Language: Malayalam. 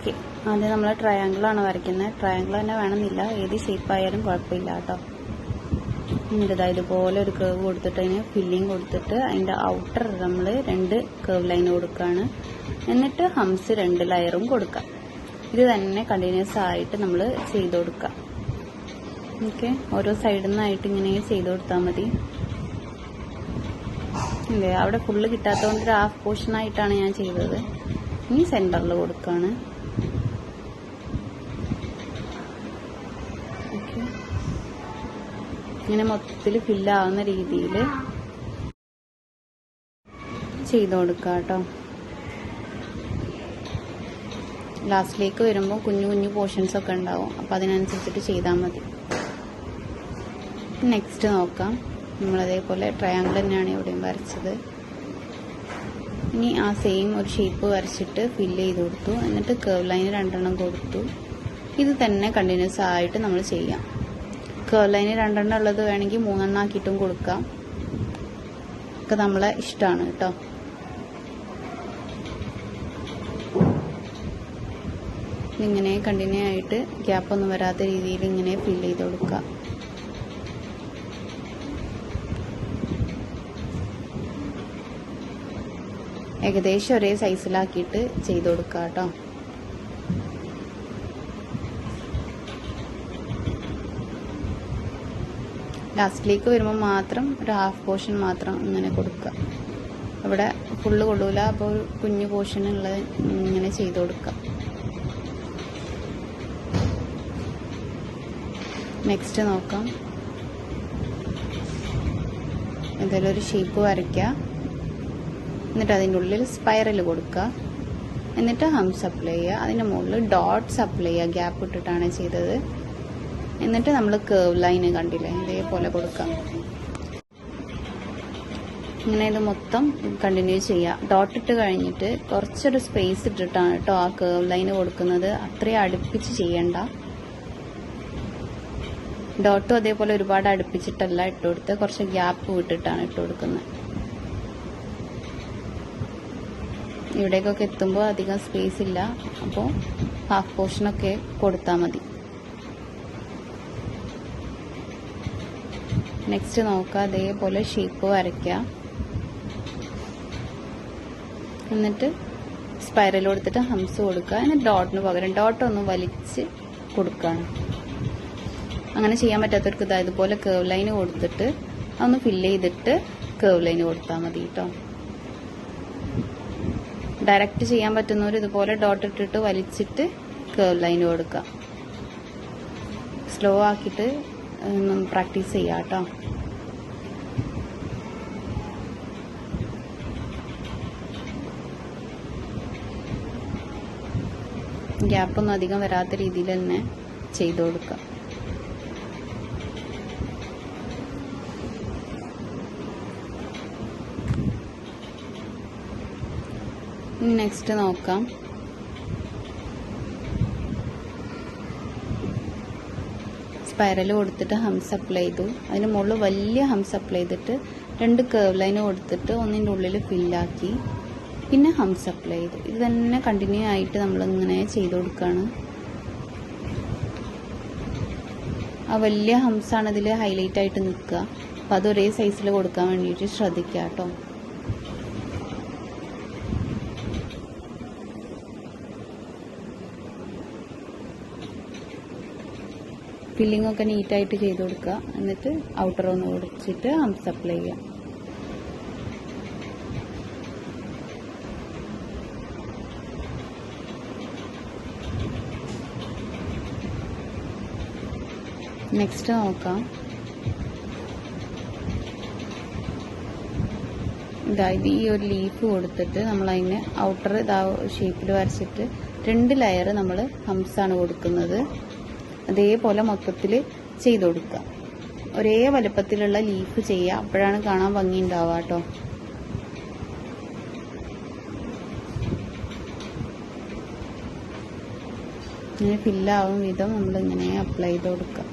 ഓക്കെ, ആദ്യം നമ്മൾ ട്രയാങ്കിളാണ് വരയ്ക്കുന്നത്. ട്രയാങ്കിൾ തന്നെ വേണമെന്നില്ല, ഏത് ഷേപ്പായാലും കുഴപ്പമില്ല കേട്ടോ. എന്നിട്ട് ഇതുപോലെ ഒരു കേവ് കൊടുത്തിട്ട് അതിന് ഫില്ലിങ് കൊടുത്തിട്ട് അതിൻ്റെ ഔട്ടർ നമ്മൾ 2 കേവ് ലൈൻ കൊടുക്കുകയാണ്. എന്നിട്ട് ഹംസ് 2 ലെയറും കൊടുക്കാം. ഇത് തന്നെ കണ്ടിന്യൂസ് ആയിട്ട് നമ്മൾ ചെയ്ത് കൊടുക്കാം. ഓക്കെ, ഓരോ സൈഡിൽ നിന്നായിട്ട് ഇങ്ങനെ ചെയ്ത് കൊടുത്താൽ മതി. അല്ലേ, അവിടെ ഫുള്ള് കിട്ടാത്തതുകൊണ്ട് ഒരു ഹാഫ് പോർഷനായിട്ടാണ് ഞാൻ ചെയ്തത്. ഇനി സെൻറ്ററിൽ കൊടുക്കുകയാണ്. ഓക്കെ, ഇങ്ങനെ മൊത്തത്തിൽ ഫില്ലാവുന്ന രീതിയിൽ ചെയ്ത് കൊടുക്കുക കേട്ടോ. ലാസ്റ്റിലേക്ക് വരുമ്പോൾ കുഞ്ഞു കുഞ്ഞു പോർഷൻസ് ഒക്കെ ഉണ്ടാവും, അപ്പോൾ അതിനനുസരിച്ചിട്ട് ചെയ്താൽ മതി. നെക്സ്റ്റ് നോക്കാം. നമ്മളതേപോലെ ട്രയാങ്കിൾ തന്നെയാണ് ഇവിടെയും വരച്ചത്. ഇനി ആ സെയിം ഒരു ഷേപ്പ് വരച്ചിട്ട് ഫില്ല് ചെയ്ത് കൊടുത്തു. എന്നിട്ട് കേവ് ലൈൻ 2 എണ്ണം കൊടുത്തു. ഇത് തന്നെ കണ്ടിന്യൂസ് ആയിട്ട് നമ്മൾ ചെയ്യാം. കേവ് ലൈൻ 2 എണ്ണം ഉള്ളത് വേണമെങ്കിൽ 3 എണ്ണം ആക്കിയിട്ടും കൊടുക്കാം. ഒക്കെ നമ്മളെ ഇഷ്ടമാണ് കേട്ടോ. ഇങ്ങനെ കണ്ടിന്യൂ ആയിട്ട് ഗ്യാപ്പൊന്നും വരാത്ത രീതിയിൽ ഇങ്ങനെ ഫില്ല് ചെയ്ത് കൊടുക്കുക. ഏകദേശം ഒരേ സൈസിലാക്കിയിട്ട് ചെയ്ത് കൊടുക്കുക കേട്ടോ. ലാസ്റ്റിലേക്ക് വരുമ്പോൾ മാത്രം ഒരു ഹാഫ് പോർഷൻ മാത്രം ഇങ്ങനെ കൊടുക്കുക. ഇവിടെ ഫുള്ള് കൊള്ളൂല, അപ്പോൾ ഒരു കുഞ്ഞു പോർഷനുള്ളത് ഇങ്ങനെ ചെയ്ത് കൊടുക്കുക. നെക്സ്റ്റ് നോക്കാം. എന്തെങ്കിലും ഒരു ഷേപ്പ് വരയ്ക്കുക. എന്നിട്ട് അതിൻ്റെ ഉള്ളിൽ സ്പൈറൽ കൊടുക്കുക. എന്നിട്ട് ഹംസ് അപ്ലൈ ചെയ്യുക. അതിൻ്റെ മുകളിൽ ഡോട്ട്സ് അപ്ലൈ ചെയ്യുക. ഗ്യാപ്പ് ഇട്ടിട്ടാണ് ചെയ്തത്. എന്നിട്ട് നമ്മൾ കേവ് ലൈന് കണ്ടില്ലേ, ഇതേപോലെ കൊടുക്കാം. ഇങ്ങനെ ഇത് മൊത്തം കണ്ടിന്യൂ ചെയ്യുക. ഡോട്ട് ഇട്ട് കഴിഞ്ഞിട്ട് കുറച്ചൊരു സ്പേസ് ഇട്ടിട്ടാണ് കേട്ടോ ആ കേവ് ലൈന് കൊടുക്കുന്നത്. അത്രയും അടുപ്പിച്ച് ചെയ്യണ്ട. ഡോട്ടും അതേപോലെ ഒരുപാട് അടുപ്പിച്ചിട്ടല്ല ഇട്ട് കൊടുത്ത്, കുറച്ച് ഗ്യാപ്പ് വിട്ടിട്ടാണ് ഇട്ട് കൊടുക്കുന്നത്. ഇവിടേക്കൊക്കെ എത്തുമ്പോൾ അധികം സ്പേസ് ഇല്ല, അപ്പോൾ ഹാഫ് പോർഷനൊക്കെ കൊടുത്താൽ മതി. നെക്സ്റ്റ് നോക്കുക. അതേപോലെ ഷേപ്പ് വരയ്ക്കുക. എന്നിട്ട് സ്പൈറൽ കൊടുത്തിട്ട് ഹംസ് കൊടുക്കുക. എന്നിട്ട് ഡോട്ടിന് പകരം ഡോട്ടൊന്ന് വലിച്ച് കൊടുക്കുകയാണ്. അങ്ങനെ ചെയ്യാൻ പറ്റാത്തവർക്ക് ഇതുപോലെ കേവ് ലൈന് കൊടുത്തിട്ട് അതൊന്ന് ഫില്ല് ചെയ്തിട്ട് കേവ് ലൈന് കൊടുത്താൽ മതി കേട്ടോ. ഡയറക്റ്റ് ചെയ്യാൻ പറ്റുന്നവർ ഇതുപോലെ ഡോട്ട് ഇട്ടിട്ട് വലിച്ചിട്ട് കേവ് ലൈന് കൊടുക്കുക. സ്ലോ ആക്കിയിട്ട് പ്രാക്ടീസ് ചെയ്യാം കേട്ടോ. ഗ്യാപ്പൊന്നും അധികം വരാത്ത രീതിയിൽ തന്നെ ചെയ്തു കൊടുക്കുക. നെക്സ്റ്റ് നോക്കാം. സ്പൈറൽ കൊടുത്തിട്ട് ഹംസ് അപ്ലൈ ചെയ്തു. അതിന് മുകളിൽ വലിയ ഹംസ് അപ്ലൈ ചെയ്തിട്ട് 2 കേവ് ലൈൻ കൊടുത്തിട്ട് ഒന്നിൻ്റെ ഉള്ളിൽ ഫില്ലാക്കി പിന്നെ ഹംസ് അപ്ലൈ ചെയ്തു. ഇത് തന്നെ കണ്ടിന്യൂ ആയിട്ട് നമ്മളിങ്ങനെ ചെയ്ത് കൊടുക്കുകയാണ്. ആ വലിയ ഹംസാണ് ഇതിൽ ഹൈലൈറ്റ് ആയിട്ട് നിൽക്കുക. അപ്പം അത് ഒരേ സൈസിൽ കൊടുക്കാൻ വേണ്ടിയിട്ട് ശ്രദ്ധിക്കുക കേട്ടോ. ഫില്ലിംഗ് ഒക്കെ നീറ്റായിട്ട് ചെയ്ത് കൊടുക്കുക. എന്നിട്ട് ഔട്ടർ ഒന്ന് കൊടുത്തിട്ട് ഹംസ് അപ്ലൈ ചെയ്യാം. നെക്സ്റ്റ് നോക്കാം. ഇതായത് ഈ ഒരു ലീഫ് കൊടുത്തിട്ട് നമ്മൾ അതിന് ഔട്ടർ ഷേപ്പിൽ വരച്ചിട്ട് 2 ലെയർ നമ്മൾ ഹംസാണ് കൊടുക്കുന്നത്. അതേപോലെ മൊത്തത്തിൽ ചെയ്ത് കൊടുക്കുക. ഒരേ വലുപ്പത്തിലുള്ള ലീഫ് ചെയ്യുക, അപ്പോഴാണ് കാണാൻ ഭംഗി ഉണ്ടാവുക കേട്ടോ. ഇങ്ങനെ ഫില്ലാവും വിധം നമ്മളിങ്ങനെ അപ്ലൈ ചെയ്ത് കൊടുക്കുക.